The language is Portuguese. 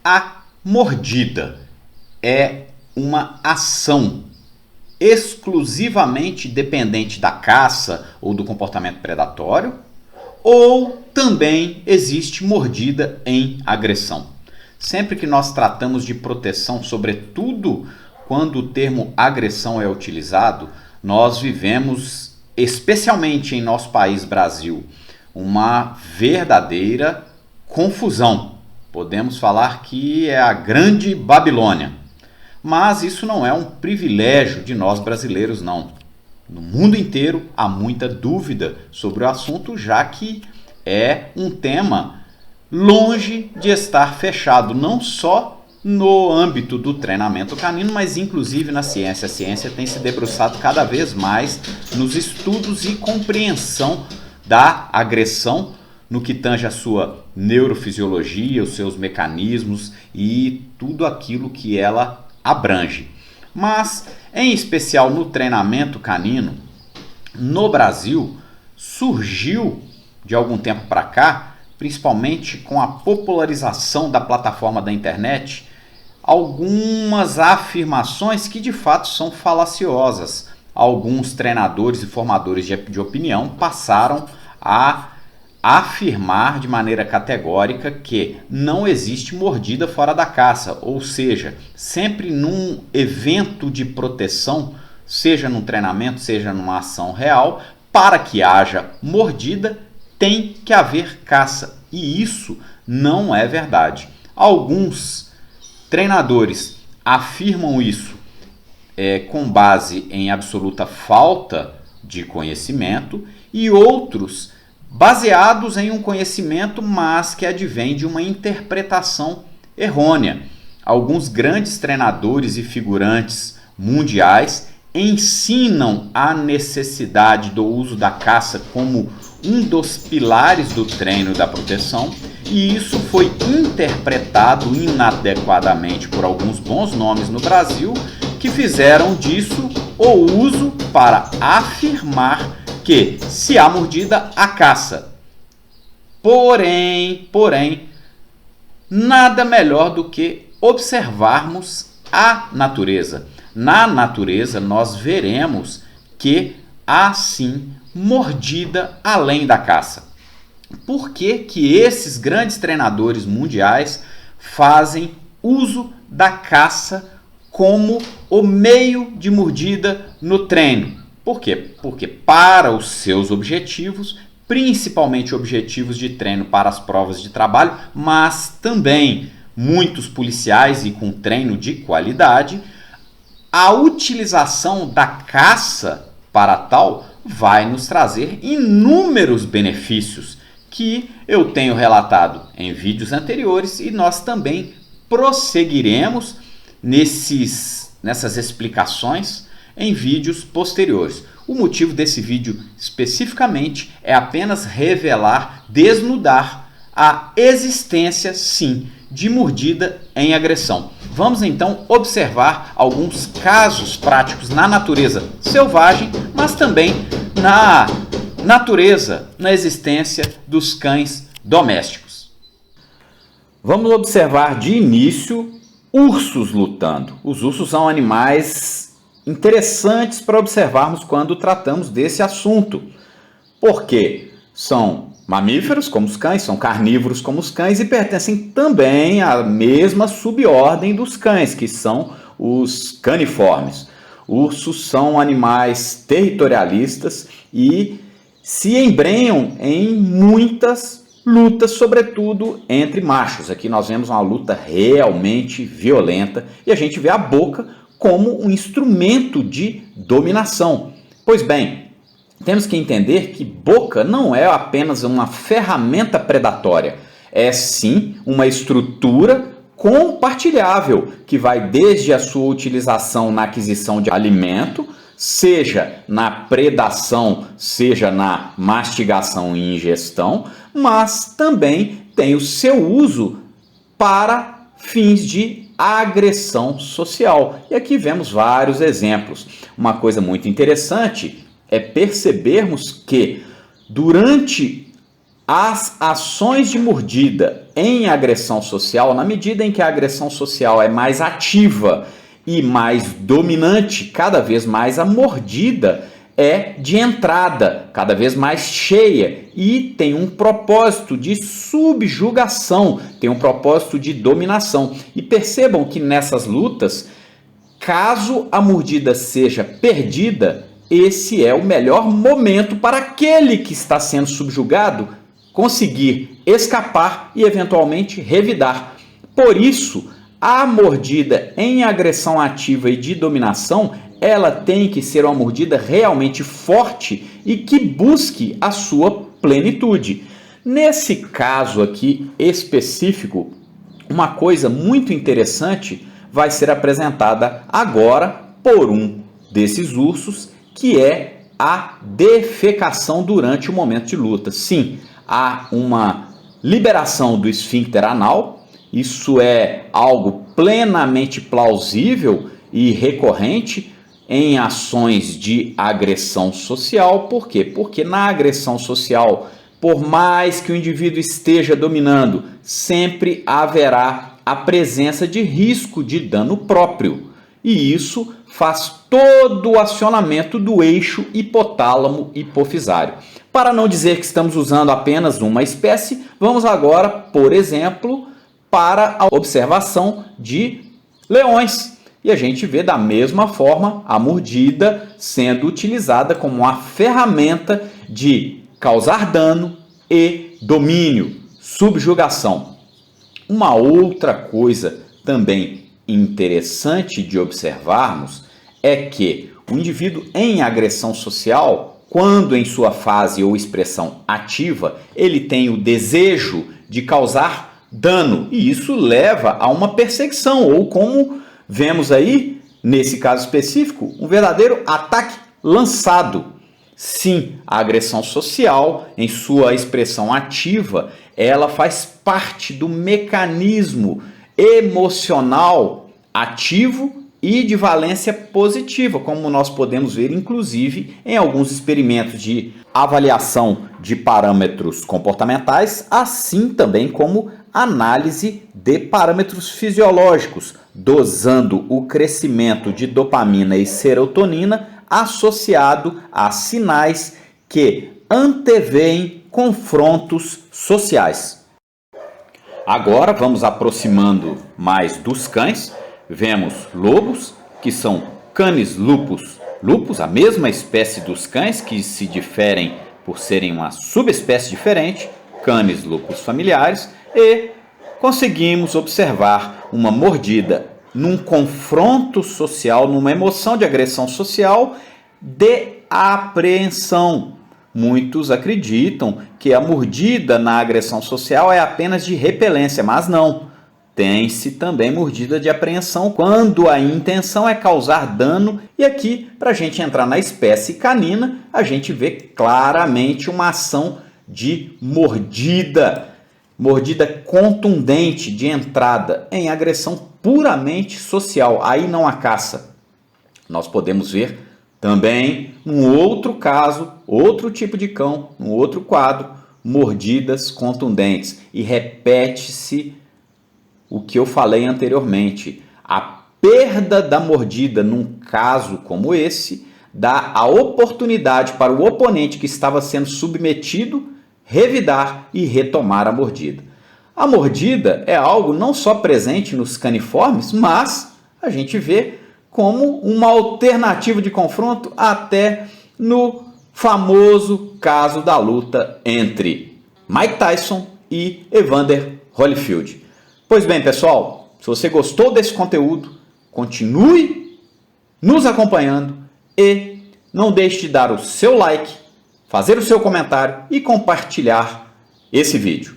A mordida é uma ação exclusivamente dependente da caça ou do comportamento predatório, ou também existe mordida em agressão. Sempre que nós tratamos de proteção, sobretudo quando o termo agressão é utilizado, nós vivemos, especialmente em nosso país Brasil, uma verdadeira confusão. Podemos falar que é a Grande Babilônia. Mas isso não é um privilégio de nós brasileiros, não. No mundo inteiro há muita dúvida sobre o assunto, já que é um tema longe de estar fechado, não só no âmbito do treinamento canino, mas inclusive na ciência. A ciência tem se debruçado cada vez mais nos estudos e compreensão da agressão no que tange a sua neurofisiologia, os seus mecanismos e tudo aquilo que ela abrange. Mas, em especial no treinamento canino, no Brasil, surgiu de algum tempo para cá, principalmente com a popularização da plataforma da internet, algumas afirmações que de fato são falaciosas. Alguns treinadores e formadores de opinião passaram a afirmar de maneira categórica que não existe mordida fora da caça, ou seja, sempre num evento de proteção, seja num treinamento, seja numa ação real, para que haja mordida, tem que haver caça. E isso não é verdade. Alguns treinadores afirmam isso com base em absoluta falta de conhecimento e outros baseados em um conhecimento, mas que advém de uma interpretação errônea. Alguns grandes treinadores e figurantes mundiais ensinam a necessidade do uso da caça como um dos pilares do treino da proteção, e isso foi interpretado inadequadamente por alguns bons nomes no Brasil, que fizeram disso o uso para afirmar que se há mordida, há caça. Porém, nada melhor do que observarmos a natureza. Na natureza, nós veremos que há sim mordida além da caça. Por que que esses grandes treinadores mundiais fazem uso da caça como o meio de mordida no treino? Por quê? Porque para os seus objetivos, principalmente objetivos de treino para as provas de trabalho, mas também muitos policiais e com treino de qualidade, a utilização da caça para tal vai nos trazer inúmeros benefícios que eu tenho relatado em vídeos anteriores e nós também prosseguiremos nessas explicações em vídeos posteriores. O motivo desse vídeo especificamente é apenas revelar, desnudar a existência, sim, de mordida em agressão. Vamos então observar alguns casos práticos na natureza selvagem, mas também na natureza, na existência dos cães domésticos. Vamos observar de início ursos lutando. Os ursos são animais interessantes para observarmos quando tratamos desse assunto, porque são mamíferos como os cães, são carnívoros como os cães e pertencem também à mesma subordem dos cães, que são os caniformes. Ursos são animais territorialistas e se embrenham em muitas lutas, sobretudo entre machos. Aqui nós vemos uma luta realmente violenta e a gente vê a boca como um instrumento de dominação. Pois bem, temos que entender que boca não é apenas uma ferramenta predatória, é sim uma estrutura compartilhável que vai desde a sua utilização na aquisição de alimento, seja na predação, seja na mastigação e ingestão, mas também tem o seu uso para fins de agressão social. E aqui vemos vários exemplos. Uma coisa muito interessante é percebermos que durante as ações de mordida em agressão social, na medida em que a agressão social é mais ativa e mais dominante, cada vez mais a mordida é de entrada, cada vez mais cheia e tem um propósito de subjugação, tem um propósito de dominação. E percebam que nessas lutas, caso a mordida seja perdida, esse é o melhor momento para aquele que está sendo subjugado conseguir escapar e eventualmente revidar. Por isso, a mordida em agressão ativa e de dominação, ela tem que ser uma mordida realmente forte e que busque a sua plenitude. Nesse caso aqui específico, uma coisa muito interessante vai ser apresentada agora por um desses ursos, que é a defecação durante o momento de luta. Sim, há uma liberação do esfíncter anal, isso é algo plenamente plausível e recorrente em ações de agressão social. Por quê? Porque na agressão social, por mais que o indivíduo esteja dominando, sempre haverá a presença de risco de dano próprio. E isso faz todo o acionamento do eixo hipotálamo-hipofisário. Para não dizer que estamos usando apenas uma espécie, vamos agora, por exemplo, para a observação de leões. E a gente vê da mesma forma a mordida sendo utilizada como uma ferramenta de causar dano e domínio, subjugação. Uma outra coisa também interessante de observarmos é que o indivíduo em agressão social, quando em sua fase ou expressão ativa, ele tem o desejo de causar dano e isso leva a uma perseguição ou, como vemos aí, nesse caso específico, um verdadeiro ataque lançado. Sim, a agressão social, em sua expressão ativa, ela faz parte do mecanismo emocional ativo e de valência positiva, como nós podemos ver, inclusive, em alguns experimentos de avaliação de parâmetros comportamentais, assim também como análise de parâmetros fisiológicos, dosando o crescimento de dopamina e serotonina associado a sinais que antevêem confrontos sociais. Agora vamos aproximando mais dos cães. Vemos lobos, que são Canis lupus lupus, a mesma espécie dos cães, que se diferem por serem uma subespécie diferente, Canis lupus familiares, e conseguimos observar uma mordida num confronto social, numa emoção de agressão social de apreensão. Muitos acreditam que a mordida na agressão social é apenas de repelência, mas não. Tem-se também mordida de apreensão quando a intenção é causar dano. E aqui, para a gente entrar na espécie canina, a gente vê claramente uma ação de mordida contundente de entrada em agressão puramente social. Aí não há caça. Nós podemos ver também, num outro caso, outro tipo de cão, num outro quadro, mordidas contundentes. E repete-se o que eu falei anteriormente. A perda da mordida num caso como esse dá a oportunidade para o oponente que estava sendo submetido revidar e retomar a mordida. A mordida é algo não só presente nos caniformes, mas a gente vê como uma alternativa de confronto até no famoso caso da luta entre Mike Tyson e Evander Holyfield. Pois bem, pessoal, se você gostou desse conteúdo, continue nos acompanhando e não deixe de dar o seu like, fazer o seu comentário e compartilhar esse vídeo.